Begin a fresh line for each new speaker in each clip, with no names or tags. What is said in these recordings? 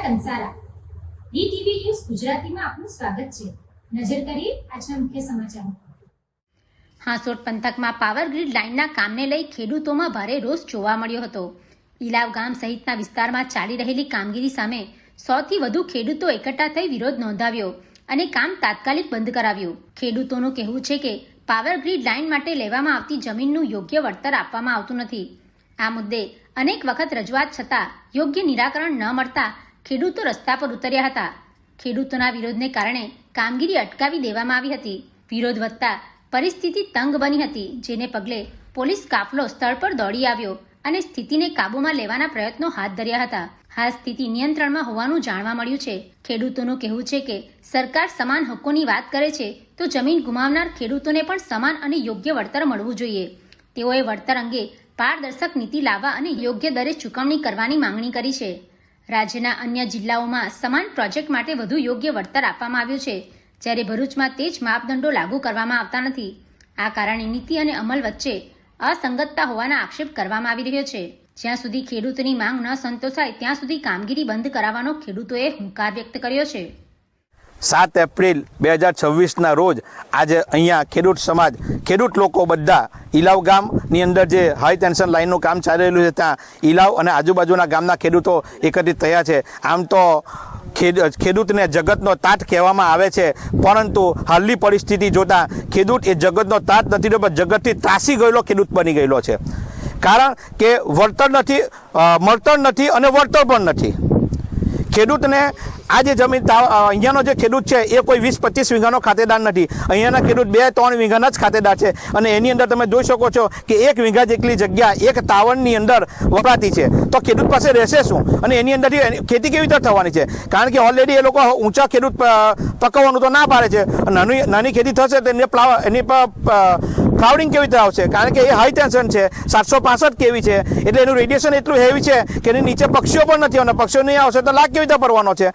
Kansara DTV news ગુજરાતીમાં આપનું સ્વાગત છે। નજર કરીએ આજના મુખ્ય સમાચારો।
હાંસોટ પંથકમાં પાવર ગ્રીડ લાઇનના કામને લઈ ખેડૂતોમાં ભારે રોષ જોવા મળ્યો હતો। ઈલાવ ગામ સહિતના વિસ્તારમાં ચાલી રહેલી કામગીરી સામે 100 થી વધુ ખેડૂતો એકઠા થઈ વિરોધ નોંધાવ્યો અને કામ તાત્કાલિક બંધ કરાવ્યું। ખેડૂતોનું કહેવું છે કે પાવર ગ્રીડ લાઇન માટે લેવામાં આવતી જમીનનું યોગ્ય વળતર આપવામાં આવતું નથી। આ મુદ્દે અનેક વખત રજૂઆત છતાં યોગ્ય નિરાકરણ ન મળતા ખેડૂતો રસ્તા પર ઉતર્યા હતા। ખેડૂતોના વિરોધને કારણે કામગીરી અટકાવી દેવામાં આવી હતી। વિરોધ વધતા પરિસ્થિતિ તંગ બની હતી, જેને પગલે પોલીસ કાફલો સ્થળ પર દોડી આવ્યો અને સ્થિતિને કાબૂમાં લેવાના પ્રયત્નો હાથ ધર્યા હતા। હાલ સ્થિતિ નિયંત્રણમાં હોવાનું જાણવા મળ્યું છે। ખેડૂતોનું કહેવું છે કે સરકાર સમાન હકોની વાત કરે છે તો જમીન ગુમાવનાર ખેડૂતોને પણ સમાન અને યોગ્ય વળતર મળવું જોઈએ। તેઓએ વળતર અંગે પારદર્શક નીતિ લાવવા અને યોગ્ય દરે ચૂકવણી કરવાની માંગણી કરી છે। રાજ્યના અન્ય જિલ્લાઓમાં સમાન પ્રોજેક્ટ માટે વધુ યોગ્ય વળતર આપવામાં આવ્યું છે, જ્યારે ભરૂચમાં તે જ માપદંડો લાગુ કરવામાં આવતા નથી। આ કારણે નીતિ અને અમલ વચ્ચે અસંગતતા હોવાના આક્ષેપ કરવામાં આવી રહ્યો છે। જ્યાં સુધી ખેડૂતોની માંગ ન સંતોષાય ત્યાં સુધી કામગીરી બંધ કરાવવાનો ખેડૂતોએ હુંકાર વ્યક્ત કર્યો છે।
7 એપ્રિલ 2026ના રોજ આજે અહીંયા ખેડૂત સમાજ, ખેડૂત લોકો બધા ઈલાવ ગામની અંદર જે હાઈ ટેન્શન લાઇનનું કામ ચાલી રહેલું છે ત્યાં ઈલાવ અને આજુબાજુના ગામના ખેડૂતો એકત્રિત થયા છે। આમ તો ખેડૂતને જગતનો તાત કહેવામાં આવે છે, પરંતુ હાલની પરિસ્થિતિ જોતાં ખેડૂત એ જગતનો તાત નથી રહ્યો, પણ જગતથી ત્રાસી ગયેલો ખેડૂત બની ગયેલો છે। કારણ કે વળતર નથી, મળતર નથી અને વળતર પણ નથી। ખેડૂતને આ જે જમીન અહીંયાનો જે ખેડૂત છે એ કોઈ 20-25 વીઘાનો ખાતેદાર નથી। અહીંયાના ખેડૂત 2-3 વીઘાના જ ખાતેદાર છે અને એની અંદર તમે જોઈ શકો છો કે 1 વીઘા જેટલી જગ્યા એક તાવણની અંદર વપરાતી છે। તો ખેડૂત પાસે રહેશે શું અને એની અંદરથી ખેતી કેવી રીતે થવાની છે? કારણ કે ઓલરેડી એ લોકો ઊંચા ખેડૂત પકવવાનું તો ના પાડે છે। નાની ખેતી થશે તો એની પર ફ્લાવરિંગ કેવી રીતે આવશે? કારણ કે એ હાઈ ટેન્શન છે, 765 કેવી છે, એટલે એનું રેડિયેશન એટલું હેવી છે કે એની નીચે પક્ષીઓ પણ નથી આવવાના। પક્ષીઓ નહીં આવશે તો લાગ કેવી રીતે પડવાનો છે?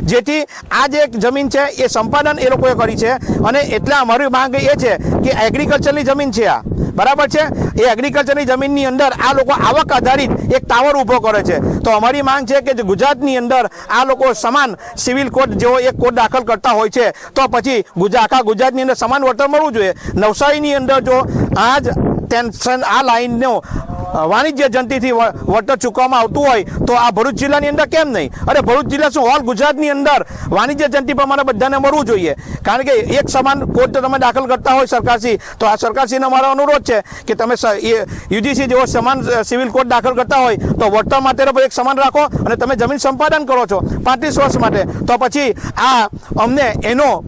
જેથી આ જે જમીન છે એ સંપાદન એ લોકોએ કરી છે અને એટલે અમારી માંગ એ છે કે એગ્રીકલ્ચરની જમીન છે આ, બરાબર છે? એ એગ્રીકલ્ચરની જમીનની અંદર આ લોકો આવક આધારિત એક ટાવર ઊભો કરે છે। તો અમારી માંગ છે કે ગુજરાતની અંદર આ લોકો સમાન સિવિલ કોડ જેવો એક કોડ દાખલ કરતા હોય છે તો પછી આખા ગુજરાતની અંદર સમાન વળતર મળવું જોઈએ। નવસારીની અંદર જો આ જ ટેન્શન આ લાઇનનો વાણિજ્ય જંતીથી વળતર ચૂકવવામાં આવતું હોય તો આ ભરૂચ જિલ્લાની અંદર કેમ નહીં? અરે ભરૂચ જિલ્લા શું, ઓલ ગુજરાતની અંદર વાણિજ્ય જંતી પ્રમાણે બધાને મળવું જોઈએ। કારણ કે એક સમાન કોડ તો તમે દાખલ કરતા હોય સરકારશ્રી, તો આ સરકારશ્રીનો અમારો અનુરોધ છે કે તમે યુજીસી જેવો સમાન સિવિલ કોડ દાખલ કરતા હોય તો વળતર માટે એક સમાન રાખો અને તમે જમીન સંપાદન કરો છો 35 વર્ષ માટે, તો પછી આ અમને એનો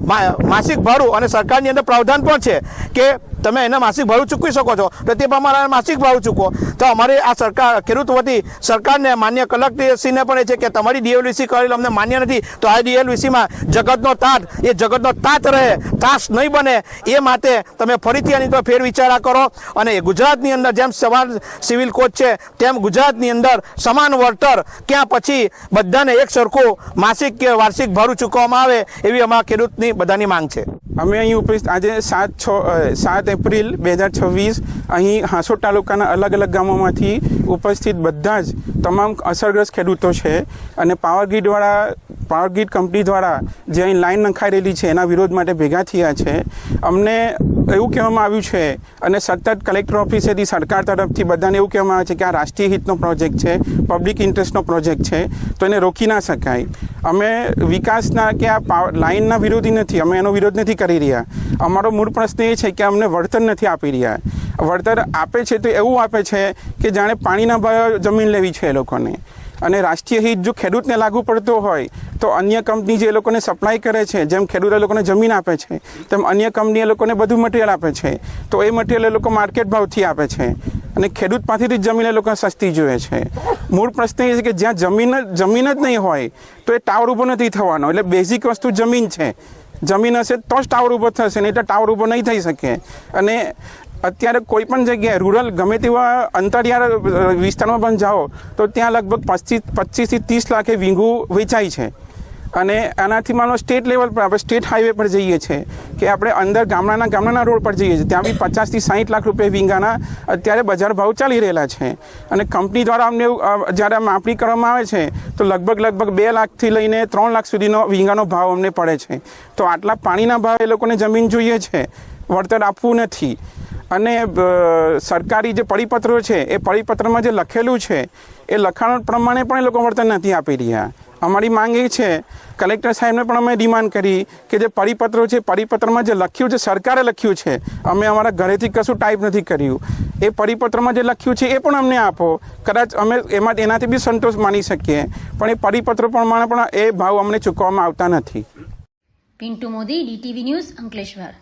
માસિક ભાડું અને સરકારની અંદર પ્રાવધાન પણ છે કે તમે એને માસિક ભાડું ચૂકવી શકો છો, તો તે પ્રમાણે માસિક ભાડું ચૂકવો। તો અમારે આ સરકાર ખેડૂત વતી સરકારને માન્ય કલેક્ટરશ્રીને પણ એ છે કે તમારી DLVC કરેલ અમને માન્ય નથી, તો આ DLVCમાં જગતનો તાત એ જગતનો તાત રહે, ત્રાસ નહીં બને એ માટે તમે ફરીથી આની પર ફેર વિચારા કરો અને ગુજરાતની અંદર જેમ સમાન સિવિલ કોડ છે તેમ ગુજરાતની અંદર સમાન વળતર ક્યાં પછી બધાને એક સરખું માસિક કે વાર્ષિક ભાડું ચૂકવવામાં આવે એવી અમારા ખેડૂતની બધાની માંગ છે।
અમે અહીં ઉપસ્થિત આજે 7 એપ્રિલ 2026 અહીં હાંસોટ તાલુકાના અલગ અલગ ગામોમાંથી ઉપસ્થિત બધા જ તમામ અસરગ્રસ્ત ખેડૂતો છે અને પાવર ગ્રીડ કંપની દ્વારા જે અહીં લાઇન નંખાઈ રહેલી છે એના વિરોધ માટે ભેગા થયા છે। અમને એવું કહેવામાં આવ્યું છે અને સતત કલેક્ટર ઓફિસેથી સરકાર તરફથી બધાને એવું કહેવામાં આવે છે કે આ રાષ્ટ્રીય હિતનો પ્રોજેક્ટ છે, પબ્લિક ઇન્ટરેસ્ટનો પ્રોજેક્ટ છે, તો એને રોકી ના શકાય। અમે વિકાસના કે આ લાઇનના વિરોધી નથી, અમે એનો વિરોધ નથી કરી રહ્યા। અમારો મૂળ પ્રશ્ન એ છે કે અમને વળતર નથી આપી રહ્યા। વળતર આપે છે તો એવું આપે છે કે જાણે પાણીના ભાવે જમીન લેવી છે એ લોકોને, અને રાષ્ટ્રીય હિત જો ખેડૂતને લાગુ પડતો હોય તો અન્ય કંપની જે લોકોને સપ્લાય કરે છે, જેમ ખેડૂત એ લોકોને જમીન આપે છે તેમ અન્ય કંપની એ લોકોને બધું મટીરિયલ આપે છે, તો એ મટીરિયલ એ લોકો માર્કેટ ભાવથી આપે છે અને ખેડૂત પાસેથી જ જમીન એ લોકો સસ્તી જોઈએ છે। મૂળ પ્રશ્ન એ છે કે જ્યાં જમીન જ નહીં હોય તો એ ટાવર ઊભો નથી થવાનો। એટલે બેઝિક વસ્તુ જમીન છે, જમીન હશે તો જ ટાવર ઊભો થશે, નહીં તો ટાવર ઊભો નહીં થઈ શકે। અને અત્યારે કોઈ પણ જગ્યાએ રૂરલ ગમે તેવા અંતરિયાળ વિસ્તારમાં પણ જાઓ તો ત્યાં લગભગ 25 થી 30 લાખે વીંગું વેચાય છે અને આનાથી માનો સ્ટેટ લેવલ પર આપણે સ્ટેટ હાઈવે પર જઈએ છીએ કે આપણે અંદર ગામડાના રોડ પર જઈએ છીએ ત્યાં બી 50 થી 60 લાખ રૂપિયા વીંગાના અત્યારે બજાર ભાવ ચાલી રહેલા છે અને કંપની દ્વારા અમને જ્યારે માપણી કરવામાં આવે છે તો લગભગ 2 લાખથી લઈને 3 લાખ સુધીનો વીંગાનો ભાવ અમને પડે છે. તો આટલા પાણીના ભાવ એ લોકોને જમીન જોઈએ છે, વળતર આપવું નથી. અને સરકારી જે પરિપત્રો છે એ પરિપત્રમાં જે લખેલું છે એ લખાણ પ્રમાણે પણ એ લોકો વળતર નથી આપી રહ્યા. અમારી માંગ એ છે, કલેક્ટર સાહેબને પણ અમે ડિમાન્ડ કરી કે જે પરિપત્રો છે પરિપત્રમાં જે લખ્યું છે સરકારે લખ્યું છે, અમે અમારા ઘરેથી કશું ટાઈપ નથી કર્યું, એ પરિપત્રમાં જે લખ્યું છે એ પણ અમને આપો. કદાચ અમે એનાથી બી સંતોષ માની શકીએ, પણ એ પરિપત્રો પ્રમાણે પણ એ ભાવ અમને ચૂકવવામાં આવતા નથી.
Pintu Modi, DTV news, Ankleshwar.